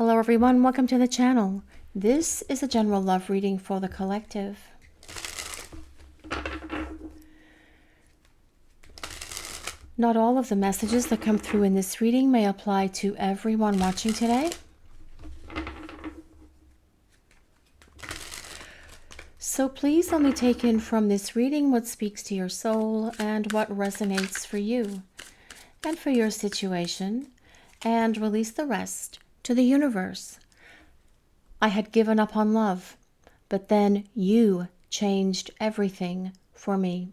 Hello everyone, welcome to the channel. This is a general love reading for the collective. Not all of the messages that come through in this reading may apply to everyone watching today. So please let me take in from this reading what speaks to your soul and what resonates for you and for your situation, and release the rest to the universe. I had given up on love, but then you changed everything for me.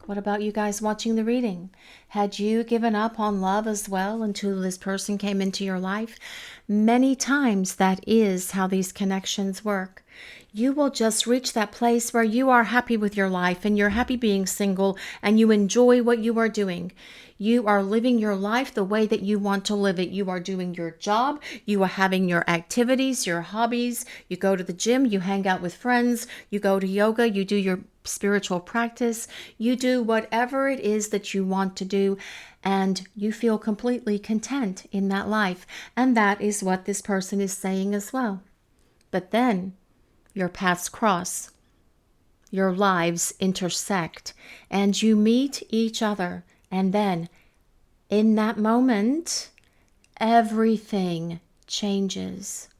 What about you guys watching the reading? Had you given up on love as well until this person came into your life? Many times that is how these connections work. You will just reach that place where you are happy with your life and you're happy being single and you enjoy what you are doing. You are living your life the way that you want to live it. You are doing your job. You are having your activities, your hobbies. You go to the gym, you hang out with friends, you go to yoga, you do your spiritual practice. You do whatever it is that you want to do, and you feel completely content in that life. And that is what this person is saying as well. But then your paths cross, your lives intersect, and you meet each other. And then in that moment, everything changes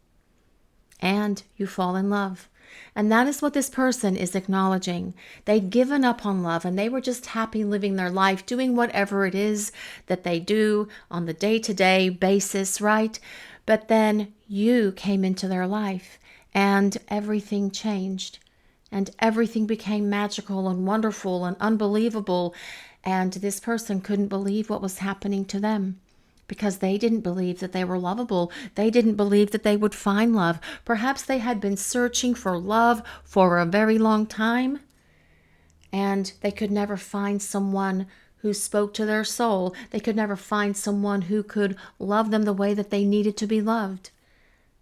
and you fall in love. And that is what this person is acknowledging. They'd given up on love and they were just happy living their life, doing whatever it is that they do on the day-to-day basis, right? But then you came into their life and everything changed and everything became magical and wonderful and unbelievable. And this person couldn't believe what was happening to them, because they didn't believe that they were lovable. They didn't believe that they would find love. Perhaps they had been searching for love for a very long time, and they could never find someone who spoke to their soul. They could never find someone who could love them the way that they needed to be loved.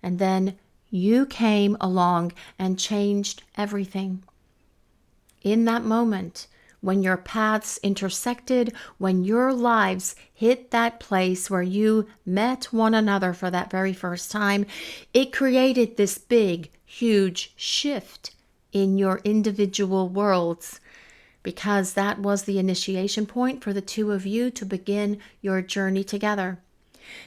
And then you came along and changed everything. In that moment, when your paths intersected, when your lives hit that place where you met one another for that very first time, it created this big, huge shift in your individual worlds, because that was the initiation point for the two of you to begin your journey together.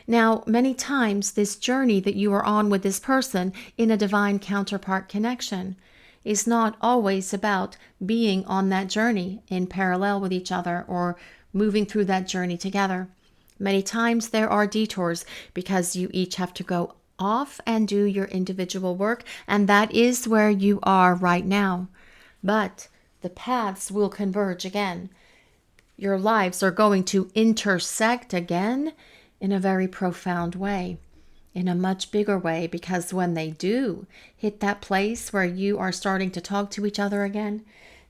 Now, many times this journey that you are on with this person in a divine counterpart connection is not always about being on that journey in parallel with each other or moving through that journey together. Many times there are detours because you each have to go off and do your individual work, and that is where you are right now. But the paths will converge again. Your lives are going to intersect again in a very profound way, in a much bigger way, because when they do hit that place where you are starting to talk to each other again,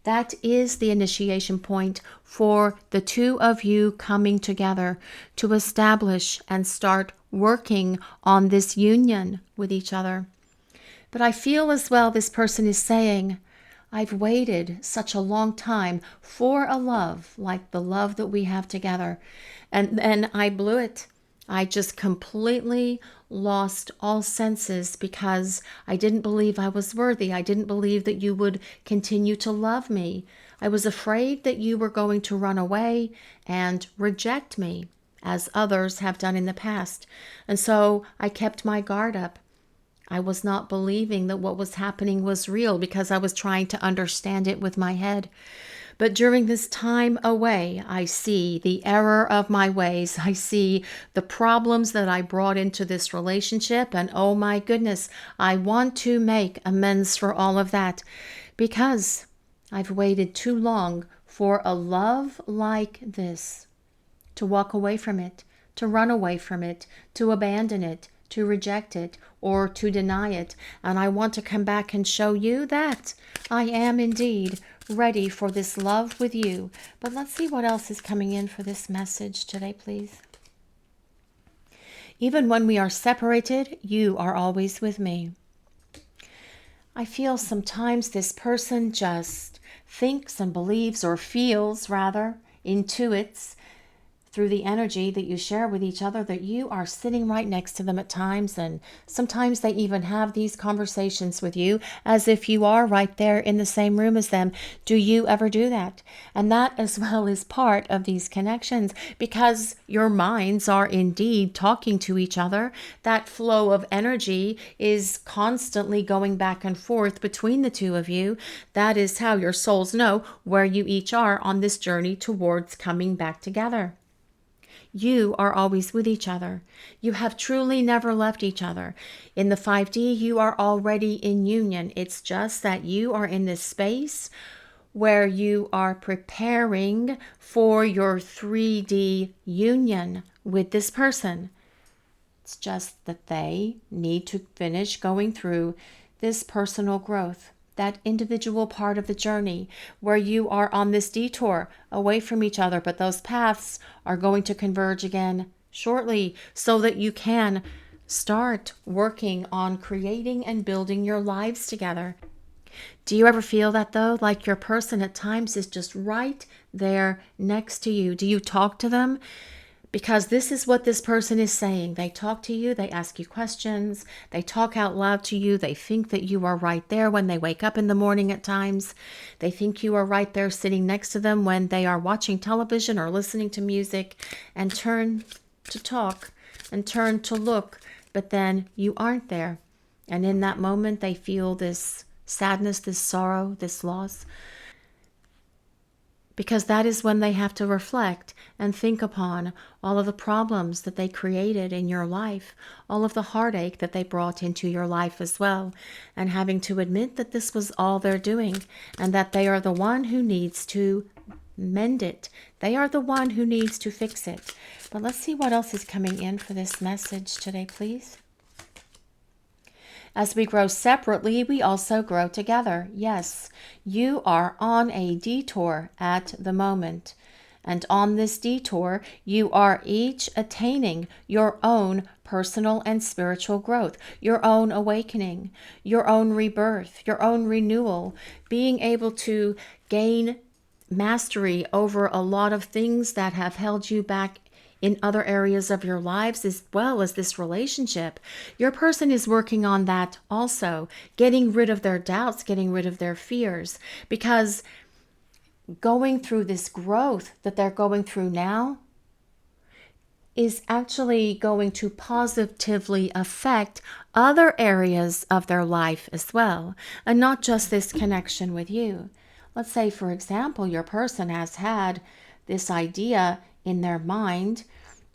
that is the initiation point for the two of you coming together to establish and start working on this union with each other. But I feel as well this person is saying, I've waited such a long time for a love like the love that we have together, and then I blew it. I just completely lost all senses because I didn't believe I was worthy. I didn't believe that you would continue to love me. I was afraid that you were going to run away and reject me, as others have done in the past. And so I kept my guard up. I was not believing that what was happening was real because I was trying to understand it with my head. But during this time away, I see the error of my ways. I see the problems that I brought into this relationship. And oh my goodness, I want to make amends for all of that, because I've waited too long for a love like this, to walk away from it, to run away from it, to abandon it, to reject it, or to deny it. And I want to come back and show you that I am indeed ready for this love with you. But let's see what else is coming in for this message today, please. Even when we are separated, you are always with me. I feel sometimes this person just thinks and believes, or feels rather, intuits, through the energy that you share with each other, that you are sitting right next to them at times, and sometimes they even have these conversations with you as if you are right there in the same room as them. Do you ever do that? And that as well is part of these connections, because your minds are indeed talking to each other. That flow of energy is constantly going back and forth between the two of you. That is how your souls know where you each are on this journey towards coming back together. You are always with each other. You have truly never left each other. In the 5D, you are already in union. It's just that you are in this space where you are preparing for your 3D union with this person. It's just that they need to finish going through this personal growth, that individual part of the journey where you are on this detour away from each other, but those paths are going to converge again shortly so that you can start working on creating and building your lives together. Do you ever feel that though? Like your person at times is just right there next to you. Do you talk to them? Because this is what this person is saying. They talk to you, they ask you questions, they talk out loud to you, they think that you are right there when they wake up in the morning at times. They think you are right there sitting next to them when they are watching television or listening to music, and turn to talk and turn to look, but then you aren't there. And in that moment, they feel this sadness, this sorrow, this loss. Because that is when they have to reflect and think upon all of the problems that they created in your life, all of the heartache that they brought into your life as well, and having to admit that this was all they're doing and that they are the one who needs to mend it. They are the one who needs to fix it. But let's see what else is coming in for this message today, please. As we grow separately, we also grow together. Yes, you are on a detour at the moment. And on this detour, you are each attaining your own personal and spiritual growth, your own awakening, your own rebirth, your own renewal, being able to gain mastery over a lot of things that have held you back in other areas of your lives, as well as this relationship. Your person is working on that also, getting rid of their doubts, getting rid of their fears, because going through this growth that they're going through now is actually going to positively affect other areas of their life as well, and not just this connection with you. Let's say, for example, your person has had this idea in their mind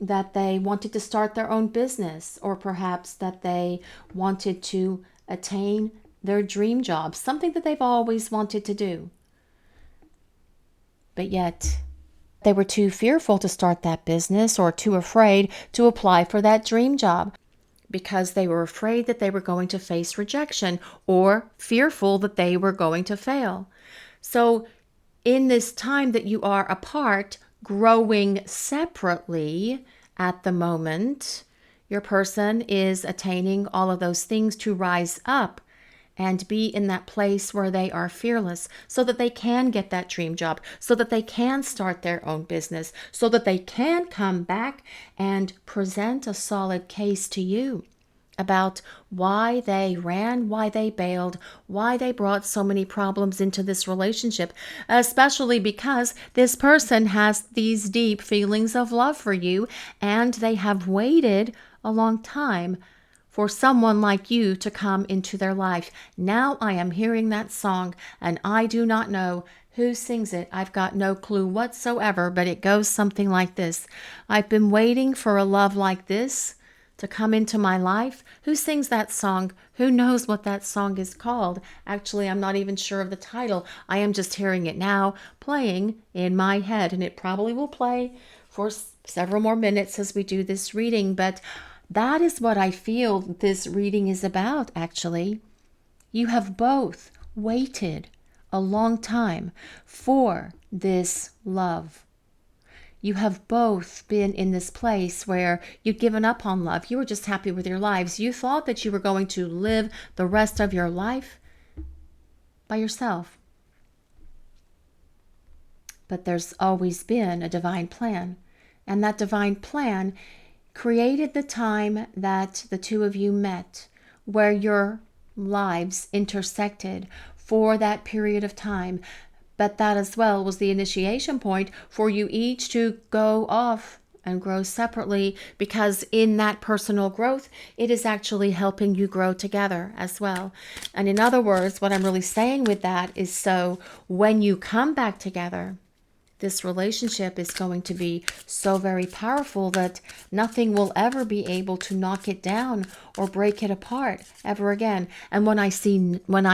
that they wanted to start their own business, or perhaps that they wanted to attain their dream job, something that they've always wanted to do. But yet they were too fearful to start that business, or too afraid to apply for that dream job, because they were afraid that they were going to face rejection, or fearful that they were going to fail. So in this time that you are apart, growing separately at the moment, your person is attaining all of those things to rise up and be in that place where they are fearless, so that they can get that dream job, so that they can start their own business, so that they can come back and present a solid case to you about why they ran, why they bailed, why they brought so many problems into this relationship, especially because this person has these deep feelings of love for you, and they have waited a long time for someone like you to come into their life. Now I am hearing that song, and I do not know who sings it. I've got no clue whatsoever, but it goes something like this. I've been waiting for a love like this to come into my life. Who sings that song? Who knows what that song is called? Actually, I'm not even sure of the title. I am just hearing it now playing in my head, and it probably will play for several more minutes as we do this reading. But that is what I feel this reading is about, actually. You have both waited a long time for this love. You have both been in this place where you'd given up on love. You were just happy with your lives. You thought that you were going to live the rest of your life by yourself. But there's always been a divine plan. And that divine plan created the time that the two of you met, where your lives intersected for that period of time. But that as well was the initiation point for you each to go off and grow separately, because in that personal growth, it is actually helping you grow together as well. And in other words, what I'm really saying with that is, so when you come back together, this relationship is going to be so very powerful that nothing will ever be able to knock it down or break it apart ever again. And when I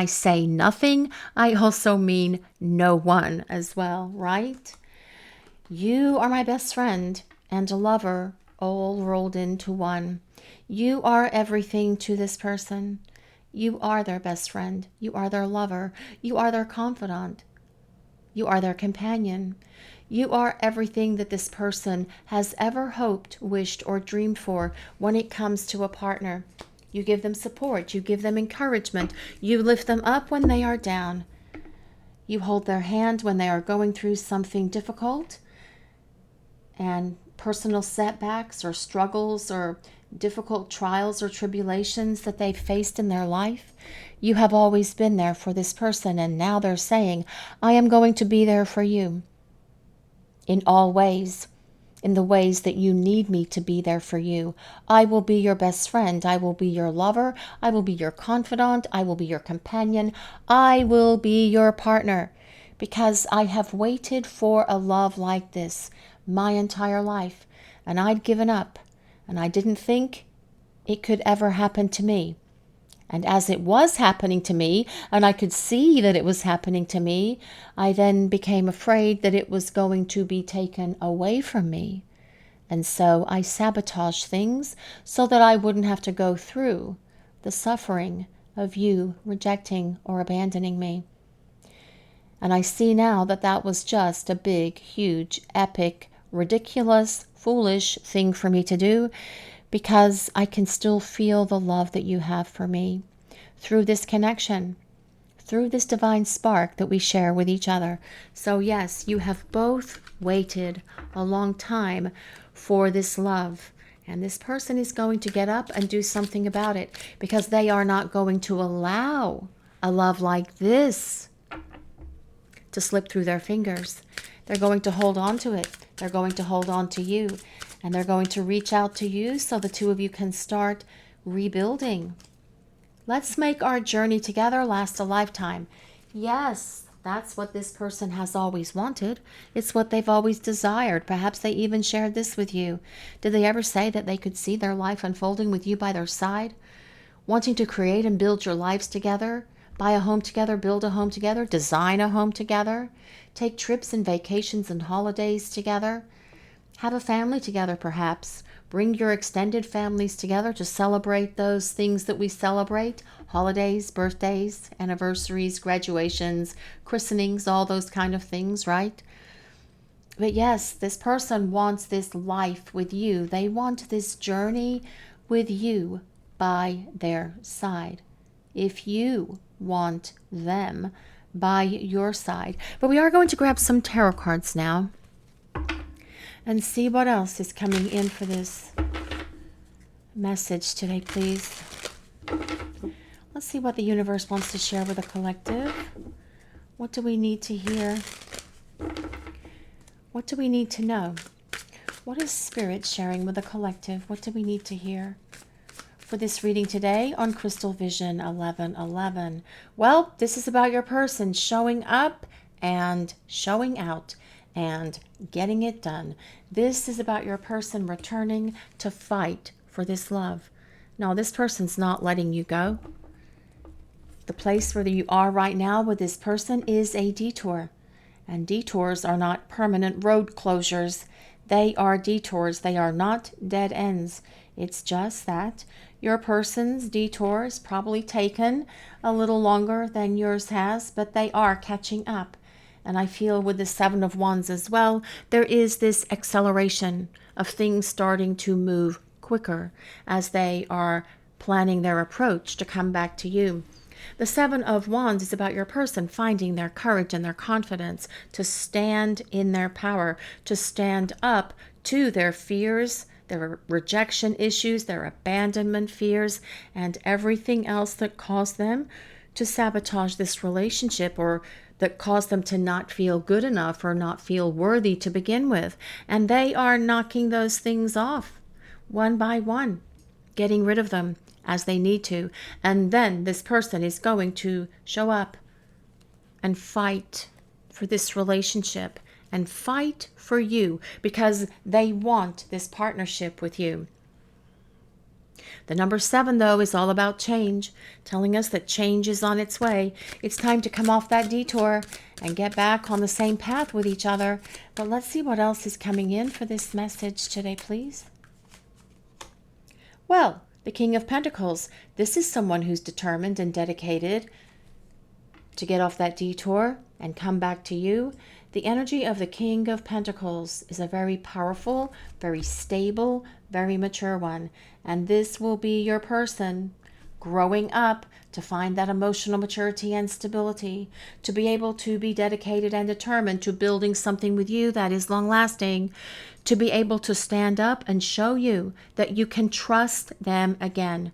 say nothing, I also mean no one as well, right? You are my best friend and a lover, all rolled into one. You are everything to this person. You are their best friend. You are their lover. You are their confidant. You are their companion. You are everything that this person has ever hoped, wished, or dreamed for when it comes to a partner. You give them support. You give them encouragement. You lift them up when they are down. You hold their hand when they are going through something difficult and personal setbacks or struggles or difficult trials or tribulations that they've faced in their life. You have always been there for this person, and now they're saying, I am going to be there for you in all ways, in the ways that you need me to be there for you. I will be your best friend. I will be your lover. I will be your confidant. I will be your companion. I will be your partner, because I have waited for a love like this my entire life, and I'd given up, and I didn't think it could ever happen to me. And as it was happening to me, and I could see that it was happening to me, I then became afraid that it was going to be taken away from me. And so I sabotaged things so that I wouldn't have to go through the suffering of you rejecting or abandoning me. And I see now that that was just a big, huge, epic, ridiculous, foolish thing for me to do, because I can still feel the love that you have for me through this connection, through this divine spark that we share with each other. So yes, you have both waited a long time for this love, and this person is going to get up and do something about it, because they are not going to allow a love like this to slip through their fingers. They're going to hold on to it. They're going to hold on to you, and they're going to reach out to you so the two of you can start rebuilding. Let's make our journey together last a lifetime. Yes, that's what this person has always wanted. It's what they've always desired. Perhaps they even shared this with you. Did they ever say that they could see their life unfolding with you by their side? Wanting to create and build your lives together? Buy a home together, build a home together, design a home together, take trips and vacations and holidays together, have a family together perhaps, bring your extended families together to celebrate those things that we celebrate, holidays, birthdays, anniversaries, graduations, christenings, all those kind of things, right? But yes, this person wants this life with you. They want this journey with you by their side. If you want them by your side. But we are going to grab some tarot cards now and see what else is coming in for this message today, please. Let's see what the universe wants to share with the collective. What do we need to hear? What do we need to know? What is Spirit sharing with the collective? What do we need to hear for this reading today on Crystal Vision 1111? Well, this is about your person showing up and showing out and getting it done. This is about your person returning to fight for this love. No, this person's not letting you go. The place where you are right now with this person is a detour. And detours are not permanent road closures. They are detours. They are not dead ends. It's just that your person's detour is probably taken a little longer than yours has, but they are catching up. And I feel with the Seven of Wands as well, there is this acceleration of things starting to move quicker as they are planning their approach to come back to you. The Seven of Wands is about your person finding their courage and their confidence to stand in their power, to stand up to their fears, their rejection issues, their abandonment fears, and everything else that caused them to sabotage this relationship, or that caused them to not feel good enough or not feel worthy to begin with. And they are knocking those things off one by one, getting rid of them as they need to. And then this person is going to show up and fight for this relationship and fight for you because they want this partnership with you. The number 7, though, is all about change, telling us that change is on its way. It's time to come off that detour and get back on the same path with each other. But let's see what else is coming in for this message today, please. Well, the King of Pentacles. This is someone who's determined and dedicated to get off that detour and come back to you. The energy of the King of Pentacles is a very powerful, very stable, very mature one. And this will be your person growing up to find that emotional maturity and stability, to be able to be dedicated and determined to building something with you that is long-lasting, to be able to stand up and show you that you can trust them again,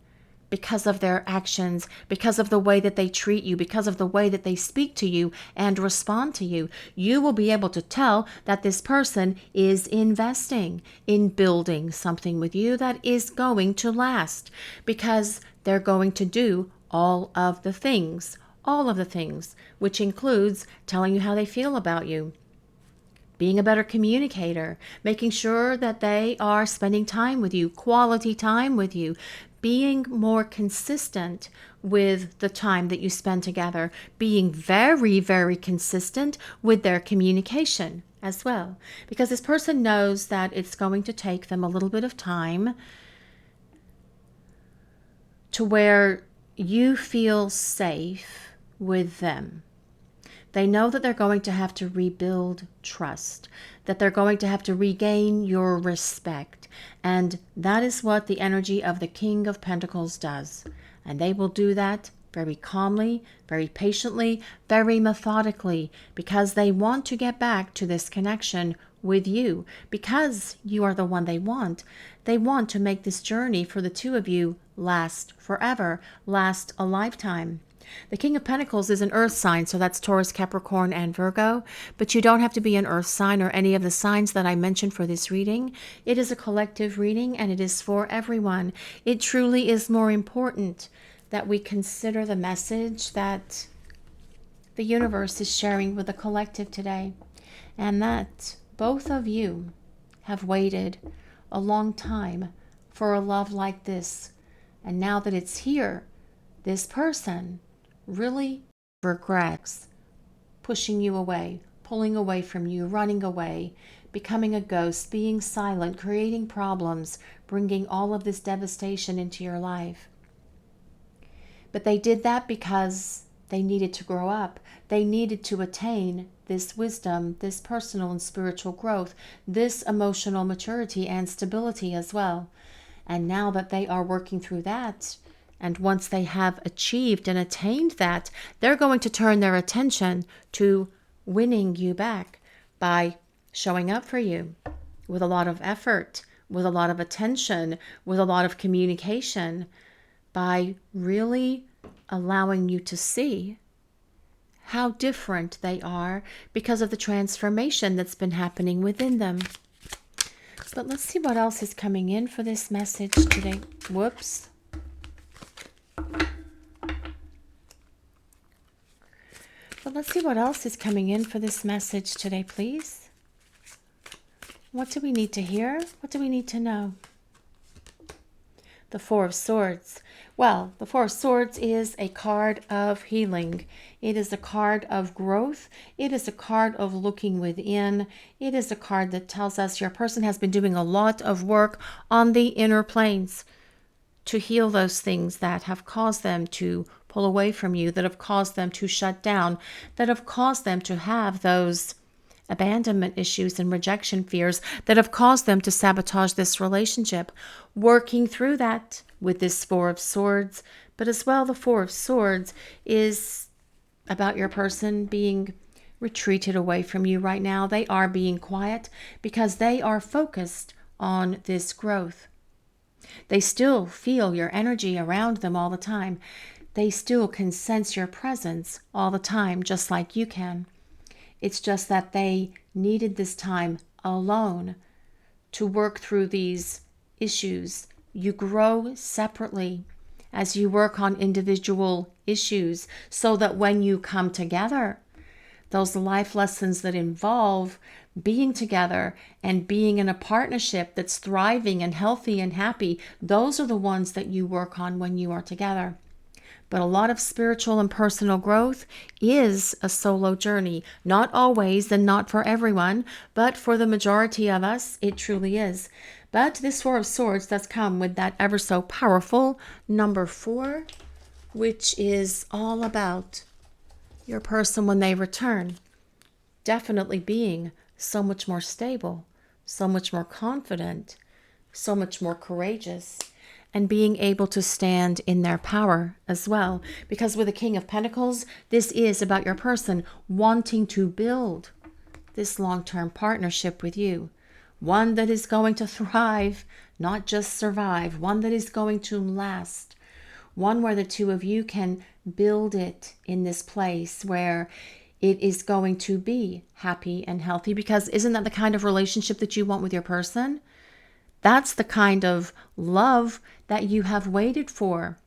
because of their actions, because of the way that they treat you, because of the way that they speak to you and respond to you. You will be able to tell that this person is investing in building something with you that is going to last, because they're going to do all of the things, which includes telling you how they feel about you, being a better communicator, making sure that they are spending time with you, quality time with you, being more consistent with the time that you spend together, being very, very consistent with their communication as well. Because this person knows that it's going to take them a little bit of time to where you feel safe with them. They know that they're going to have to rebuild trust, that they're going to have to regain your respect. And that is what the energy of the King of Pentacles does. And they will do that very calmly, very patiently, very methodically, because they want to get back to this connection with you, because you are the one they want. They want to make this journey for the two of you last forever, last a lifetime. The King of Pentacles is an earth sign, so that's Taurus, Capricorn, and Virgo. But you don't have to be an earth sign or any of the signs that I mentioned for this reading. It is a collective reading, and it is for everyone. It truly is more important that we consider the message that the universe is sharing with the collective today, and that both of you have waited a long time for a love like this. And now that it's here, this person really regrets pushing you away, pulling away from you, running away, becoming a ghost, being silent, creating problems, bringing all of this devastation into your life. But they did that because they needed to grow up. They needed to attain this wisdom, this personal and spiritual growth, this emotional maturity and stability as well. And now that they are working through that, and once they have achieved and attained that, they're going to turn their attention to winning you back by showing up for you with a lot of effort, with a lot of attention, with a lot of communication, by really allowing you to see how different they are because of the transformation that's been happening within them. But let's see what else is coming in for this message today. Whoops. But let's see what else is coming in for this message today, please. What do we need to hear? What do we need to know? The Four of Swords. Well, the Four of Swords is a card of healing. It is a card of growth. It is a card of looking within. It is a card that tells us your person has been doing a lot of work on the inner planes to heal those things that have caused them to pull away from you, that have caused them to shut down, that have caused them to have those abandonment issues and rejection fears, that have caused them to sabotage this relationship. Working through that with this Four of Swords, But as well, the Four of Swords is about your person being retreated away from you right now. They are being quiet because they are focused on this growth. They still feel your energy around them all the time. They still can sense your presence all the time, just like you can. It's just that they needed this time alone to work through these issues. You grow separately as you work on individual issues so that when you come together, those life lessons that involve being together and being in a partnership that's thriving and healthy and happy, those are the ones that you work on when you are together. But a lot of spiritual and personal growth is a solo journey. Not always and not for everyone, but for the majority of us, it truly is. But this Four of Swords does come with that ever so powerful number 4, which is all about your person when they return. Definitely being so much more stable, so much more confident, so much more courageous, and being able to stand in their power as well. Because with the King of Pentacles, this is about your person wanting to build this long-term partnership with you. One that is going to thrive, not just survive. One that is going to last. One where the two of you can build it in this place where it is going to be happy and healthy. Because isn't that the kind of relationship that you want with your person? That's the kind of love that you have waited for.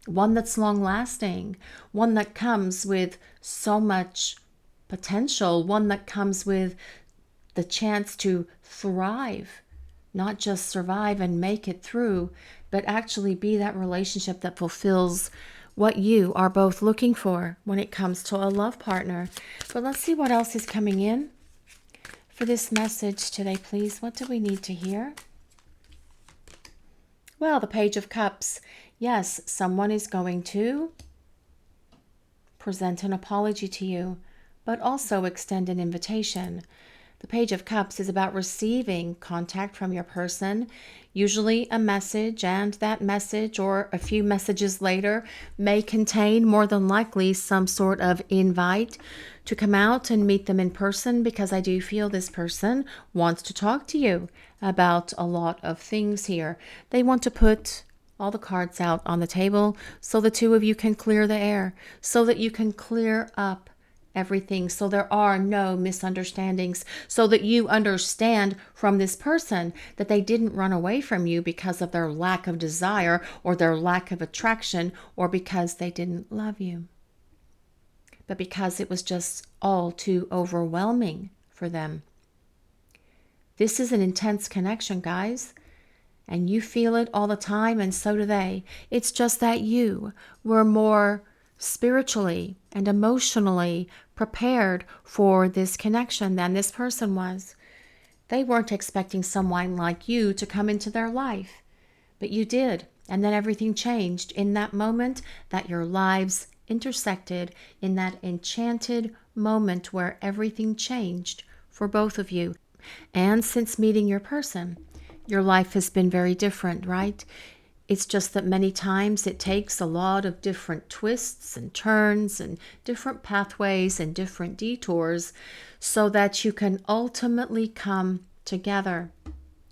One that's long-lasting. One that comes with so much potential. One that comes with the chance to thrive. Not just survive and make it through, but actually be that relationship that fulfills what you are both looking for when it comes to a love partner. But let's see what else is coming in for this message today, please. What do we need to hear? Well, the Page of Cups. Yes, someone is going to present an apology to you, but also extend an invitation. The Page of Cups is about receiving contact from your person, usually a message, and that message or a few messages later may contain more than likely some sort of invite to come out and meet them in person, because I do feel this person wants to talk to you about a lot of things here. They want to put all the cards out on the table so the two of you can clear the air, so that you can clear up everything, so there are no misunderstandings, so that you understand from this person that they didn't run away from you because of their lack of desire or their lack of attraction or because they didn't love you, but because it was just all too overwhelming for them. This is an intense connection, guys, and you feel it all the time, and so do they. It's just that you were more spiritually and emotionally prepared for this connection than this person was. They weren't expecting someone like you to come into their life, but you did. And then everything changed in that moment that your lives intersected, in that enchanted moment where everything changed for both of you. And since meeting your person, your life has been very different, right? It's just that many times it takes a lot of different twists and turns and different pathways and different detours so that you can ultimately come together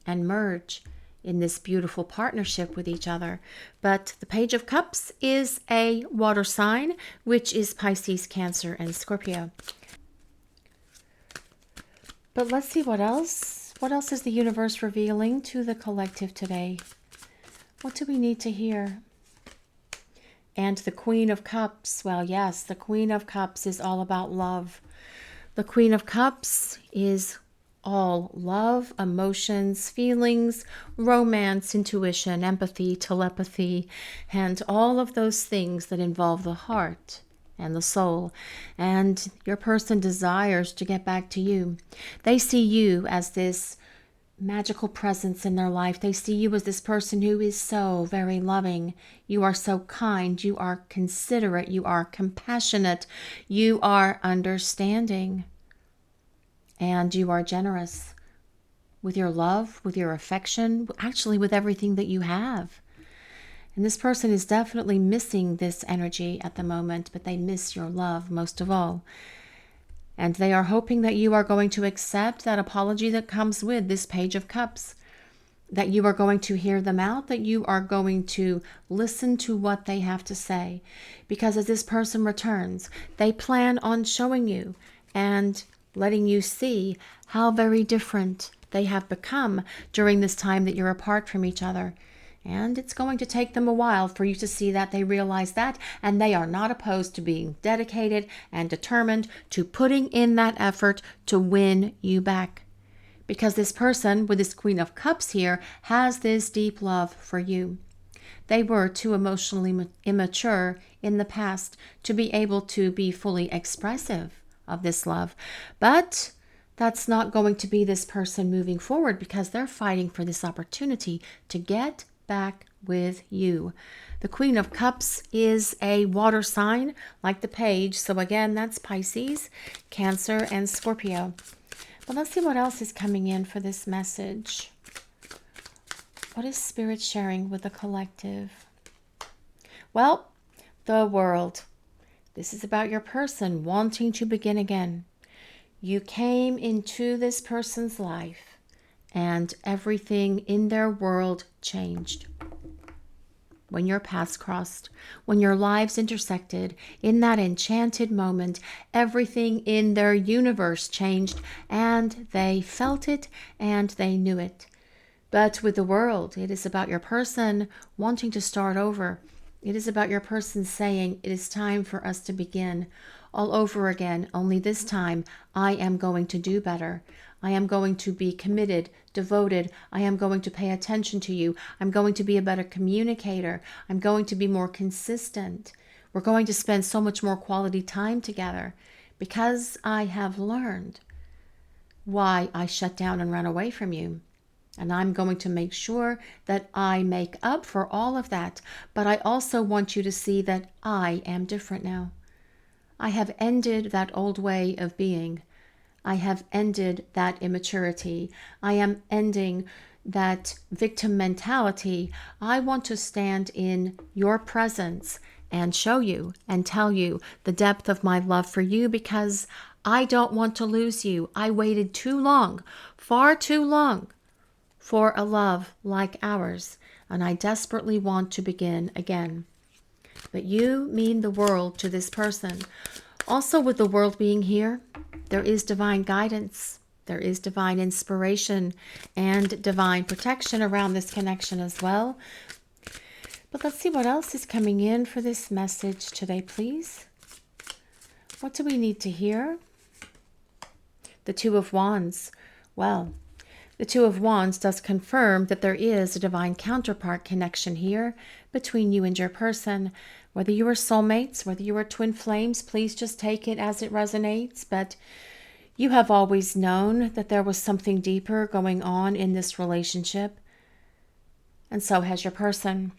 and merge in this beautiful partnership with each other. But the Page of Cups is a water sign, which is Pisces, Cancer, and Scorpio. But let's see what else. What else is the universe revealing to the collective today? What do we need to hear? And the Queen of Cups. Well, yes, the Queen of Cups is all about love. The Queen of Cups is all love, emotions, feelings, romance, intuition, empathy, telepathy, and all of those things that involve the heart and the soul. And your person desires to get back to you. They see you as this magical presence in their life. They see you as this person who is so very loving. You are so kind. You are considerate. You are compassionate. You are understanding. And you are generous with your love, with your affection, actually with everything that you have. And this person is definitely missing this energy at the moment, but they miss your love most of all. And they are hoping that you are going to accept that apology that comes with this Page of Cups, that you are going to hear them out, that you are going to listen to what they have to say. Because as this person returns, they plan on showing you and letting you see how very different they have become during this time that you're apart from each other. And it's going to take them a while for you to see that they realize that, and they are not opposed to being dedicated and determined to putting in that effort to win you back. Because this person with this Queen of Cups here has this deep love for you. They were too emotionally immature in the past to be able to be fully expressive of this love. But that's not going to be this person moving forward, because they're fighting for this opportunity to get back with you. The Queen of Cups is a water sign like the Page. So again, that's Pisces, Cancer, and Scorpio. But let's see what else is coming in for this message. What is Spirit sharing with the collective? Well, the World. This is about your person wanting to begin again. You came into this person's life and everything in their world changed. When your paths crossed, when your lives intersected, in that enchanted moment, everything in their universe changed, and they felt it and they knew it. But with the World, it is about your person wanting to start over. It is about your person saying, it is time for us to begin all over again, only this time I am going to do better. I am going to be committed, devoted. I am going to pay attention to you. I'm going to be a better communicator. I'm going to be more consistent. We're going to spend so much more quality time together, because I have learned why I shut down and ran away from you. And I'm going to make sure that I make up for all of that. But I also want you to see that I am different now. I have ended that old way of being. I have ended that immaturity. I am ending that victim mentality. I want to stand in your presence and show you and tell you the depth of my love for you, because I don't want to lose you. I waited too long, far too long, for a love like ours, and I desperately want to begin again. But you mean the world to this person. Also, with the World being here, there is divine guidance, there is divine inspiration, and divine protection around this connection as well. But let's see what else is coming in for this message today, please. What do we need to hear? The Two of Wands. Well, the Two of Wands does confirm that there is a divine counterpart connection here between you and your person. Whether you are soulmates, whether you are twin flames, please just take it as it resonates. But you have always known that there was something deeper going on in this relationship. And so has your person.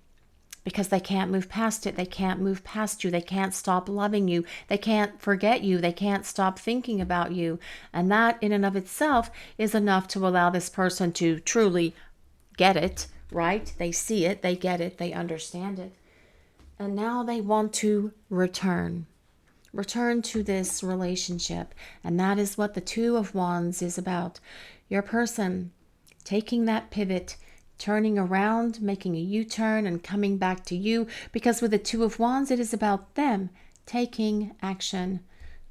Because they can't move past it. They can't move past you. They can't stop loving you. They can't forget you. They can't stop thinking about you. And that in and of itself is enough to allow this person to truly get it, right? They see it, they get it, they understand it. And now they want to return to this relationship. And that is what the Two of Wands is about. Your person taking that pivot, turning around, making a U-turn and coming back to you. Because with the Two of Wands, it is about them taking action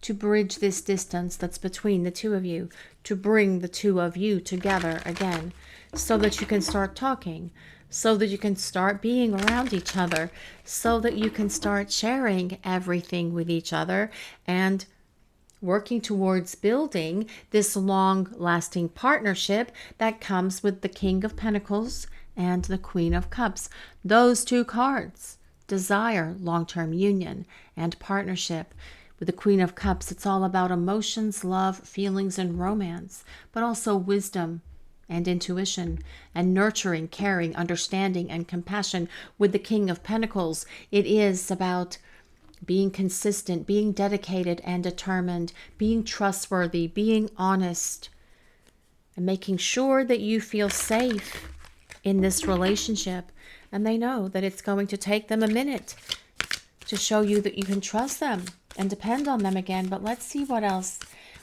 to bridge this distance that's between the two of you, to bring the two of you together again, so that you can start talking, so that you can start being around each other, so that you can start sharing everything with each other and working towards building this long-lasting partnership that comes with the King of Pentacles and the Queen of Cups. Those two cards desire long-term union and partnership. With the Queen of Cups, it's all about emotions, love, feelings, and romance, but also wisdom and intuition, and nurturing, caring, understanding, and compassion. With the King of Pentacles, it is about being consistent, being dedicated and determined, being trustworthy, being honest, and making sure that you feel safe in this relationship. And they know that it's going to take them a minute to show you that you can trust them and depend on them again. But let's see what else.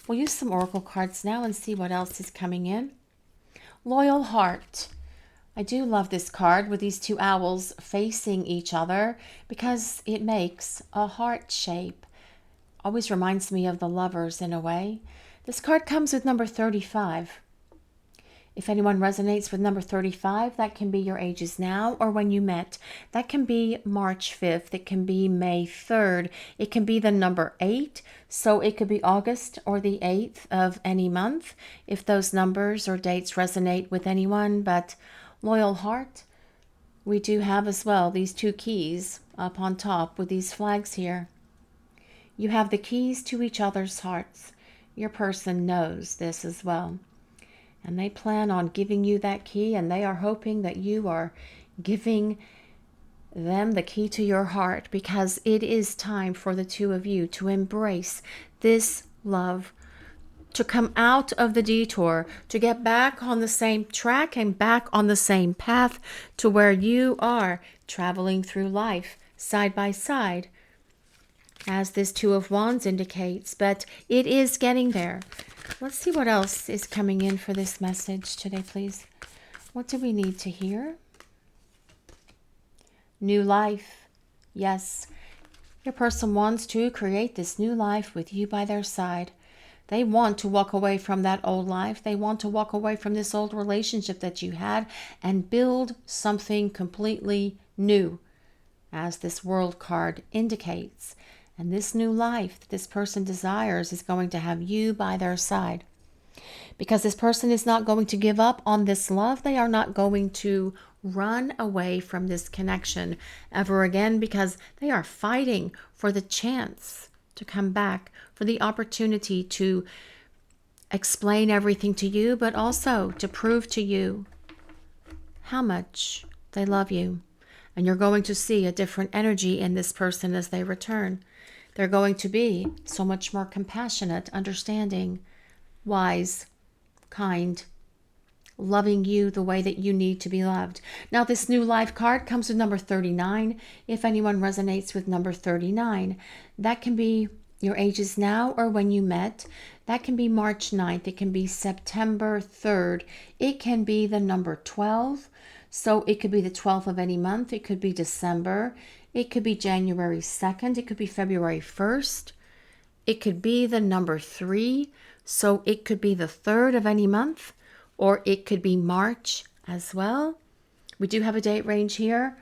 We'll use some oracle cards now and see what else is coming in. Loyal heart. I do love this card with these two owls facing each other because it makes a heart shape. Always reminds me of the lovers in a way. This card comes with number 35. If anyone resonates with number 35, that can be your ages now or when you met. That can be March 5th. It can be May 3rd. It can be the number 8. So it could be August or the 8th of any month if those numbers or dates resonate with anyone. But loyal heart, we do have as well these two keys up on top with these flags here. You have the keys to each other's hearts. Your person knows this as well. And they plan on giving you that key, and they are hoping that you are giving them the key to your heart, because it is time for the two of you to embrace this love, to come out of the detour, to get back on the same track and back on the same path to where you are traveling through life side by side, as this Two of Wands indicates. But it is getting there. Let's see what else is coming in for this message today, please. What do we need to hear? New life. Yes, your person wants to create this new life with you by their side. They want to walk away from that old life. They want to walk away from this old relationship that you had and build something completely new, as this World card indicates. And this new life that this person desires is going to have you by their side. Because this person is not going to give up on this love. They are not going to run away from this connection ever again, because they are fighting for the chance to come back, for the opportunity to explain everything to you, but also to prove to you how much they love you. And you're going to see a different energy in this person as they return. They're going to be so much more compassionate, understanding, wise, kind, loving you the way that you need to be loved. Now, this new life card comes with number 39. If anyone resonates with number 39, that can be your ages now or when you met. That can be March 9th. It can be September 3rd. It can be the number 12. So it could be the 12th of any month. It could be December. It could be January 2nd. It could be February 1st. It could be the number 3. So it could be the 3rd of any month, or it could be March as well. We do have a date range here,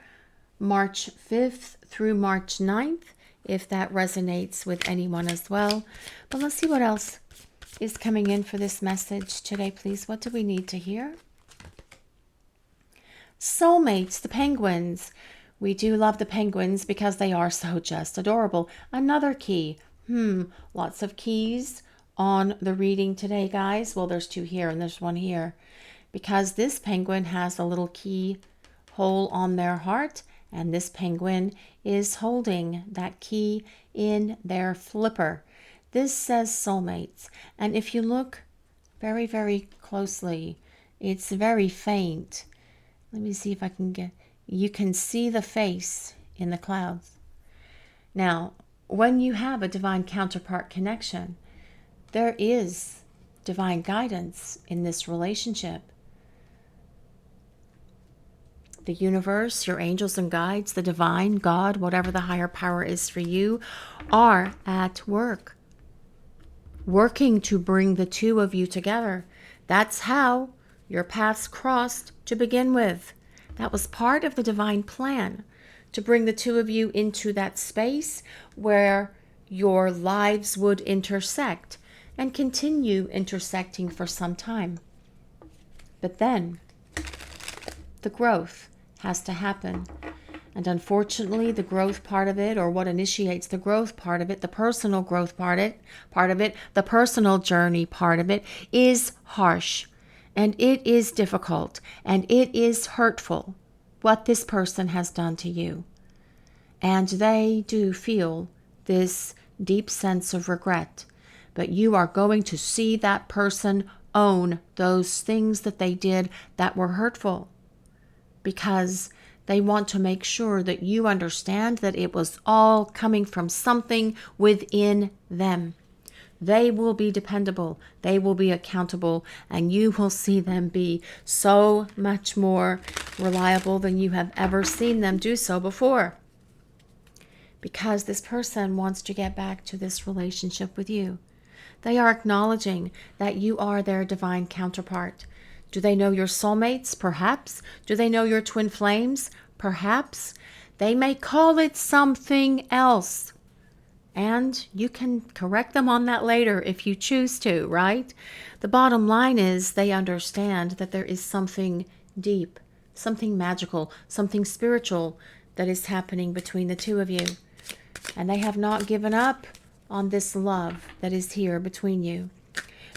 March 5th through March 9th, if that resonates with anyone as well. But let's see what else is coming in for this message today, please. What do we need to hear? Soulmates, the penguins. We do love the penguins because they are so just adorable. Another key. Lots of keys on the reading today, guys. Well, there's 2 here and there's 1 here, because this penguin has a little key hole on their heart, and this penguin is holding that key in their flipper. This says soulmates, and if you look very, very closely, it's very faint. Let me see if I can get... You can see the face in the clouds. Now, when you have a divine counterpart connection, there is divine guidance in this relationship. The universe, your angels and guides, the divine, God, whatever the higher power is for you, are at work, working to bring the two of you together. That's how your paths crossed to begin with. That was part of the divine plan, to bring the two of you into that space where your lives would intersect and continue intersecting for some time. But then the growth has to happen. And unfortunately, the growth part of it, or what initiates the growth part of it, the personal growth part of it, the personal journey part of it, is harsh. And it is difficult, and it is hurtful what this person has done to you. And they do feel this deep sense of regret. But you are going to see that person own those things that they did that were hurtful, because They want to make sure that you understand that it was all coming from something within them. They will be dependable, they will be accountable, and you will see them be so much more reliable than you have ever seen them do so before. Because this person wants to get back to this relationship with you. They are acknowledging that you are their divine counterpart. Do they know your soulmates? Perhaps. Do they know your twin flames? Perhaps. They may call it something else. And you can correct them on that later if you choose to, right? The bottom line is they understand that there is something deep, something magical, something spiritual that is happening between the two of you. And they have not given up on this love that is here between you.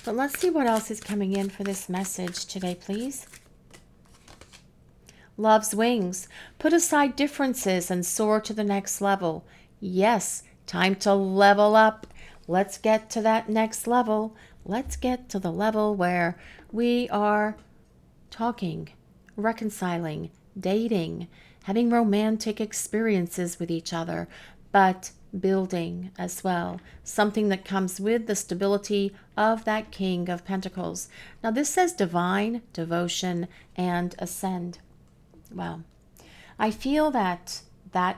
But let's see what else is coming in for this message today, please. Love's wings. Put aside differences and soar to the next level. Yes, time to level up. Let's get to that next level. Let's get to the level where we are talking, reconciling, dating, having romantic experiences with each other, but building as well. Something that comes with the stability of that King of Pentacles. Now this says divine, devotion, and ascend. Well, I feel that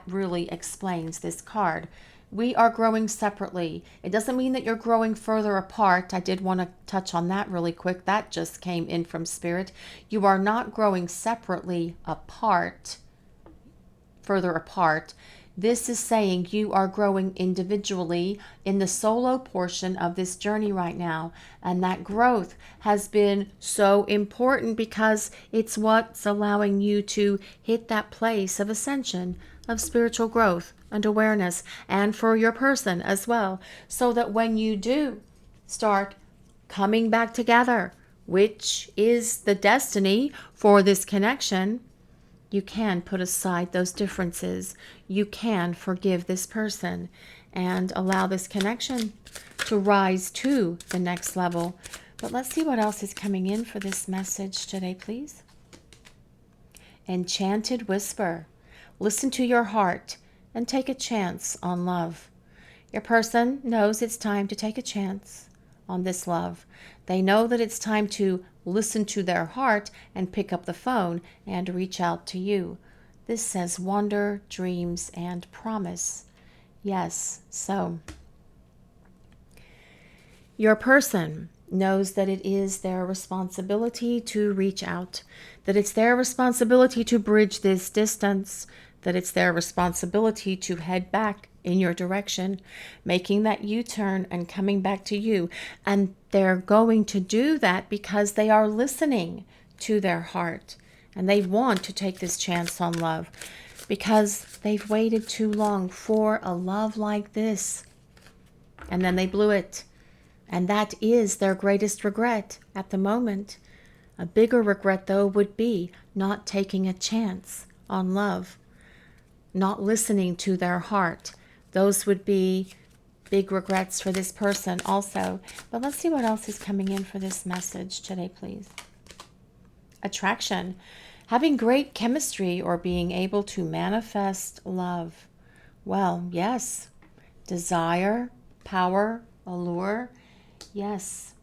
really explains this card. We are growing separately. It doesn't mean that you're growing further apart. I did want to touch on that really quick. That just came in from Spirit. You are not growing separately apart, further apart. This is saying you are growing individually in the solo portion of this journey right now. And that growth has been so important because it's what's allowing you to hit that place of ascension, of spiritual growth and awareness, and for your person as well. So that when you do start coming back together, which is the destiny for this connection, you can put aside those differences. You can forgive this person and allow this connection to rise to the next level. But let's see what else is coming in for this message today, please. Enchanted whisper. Listen to your heart and take a chance on love. Your person knows it's time to take a chance on this love. They know that it's time to listen to their heart and pick up the phone and reach out to you. This says wonder, dreams, and promise. Yes, so your person knows that it is their responsibility to reach out, that it's their responsibility to bridge this distance, that it's their responsibility to head back in your direction, making that U-turn and coming back to you. And they're going to do that because they are listening to their heart. And they want to take this chance on love because they've waited too long for a love like this. And then they blew it. And that is their greatest regret at the moment. A bigger regret, though, would be not taking a chance on love, not listening to their heart. Those would be big regrets for this person also. But let's see what else is coming in for this message today, please. Attraction. Having great chemistry or being able to manifest love. Well, yes. Desire, power, allure. Yes.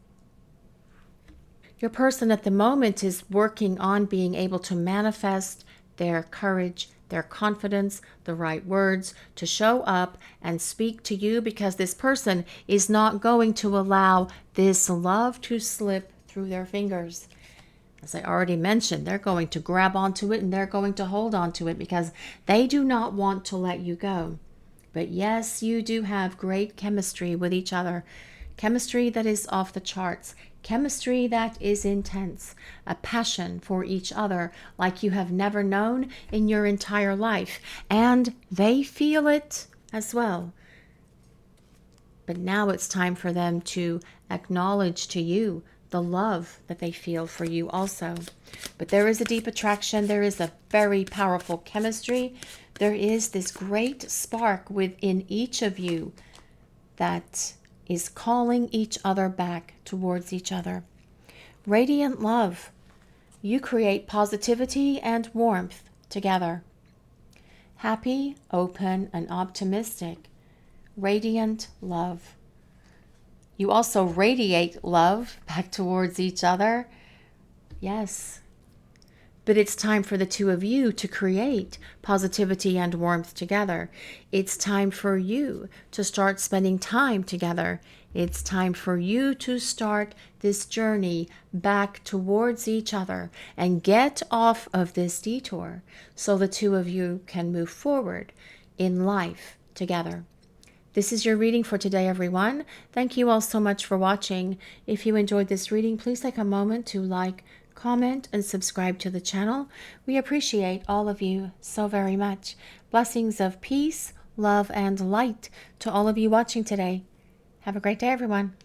Your person at the moment is working on being able to manifest their courage, their confidence, the right words to show up and speak to you, because this person is not going to allow this love to slip through their fingers. As I already mentioned, they're going to grab onto it and they're going to hold onto it because they do not want to let you go. But yes, you do have great chemistry with each other. Chemistry that is off the charts. Chemistry that is intense. A passion for each other like you have never known in your entire life. And they feel it as well. But now it's time for them to acknowledge to you the love that they feel for you also. But there is a deep attraction. There is a very powerful chemistry. There is this great spark within each of you that is calling each other back towards each other. Radiant love. You create positivity and warmth together. happy, open, and optimistic, radiant love. You also radiate love back towards each other. Yes. But it's time for the two of you to create positivity and warmth together. It's time for you to start spending time together. It's time for you to start this journey back towards each other and get off of this detour so the two of you can move forward in life together. This is your reading for today, everyone. Thank you all so much for watching. If you enjoyed this reading, please take a moment to like, comment, and subscribe to the channel. We appreciate all of you so very much. Blessings of peace, love, and light to all of you watching today. Have a great day, everyone.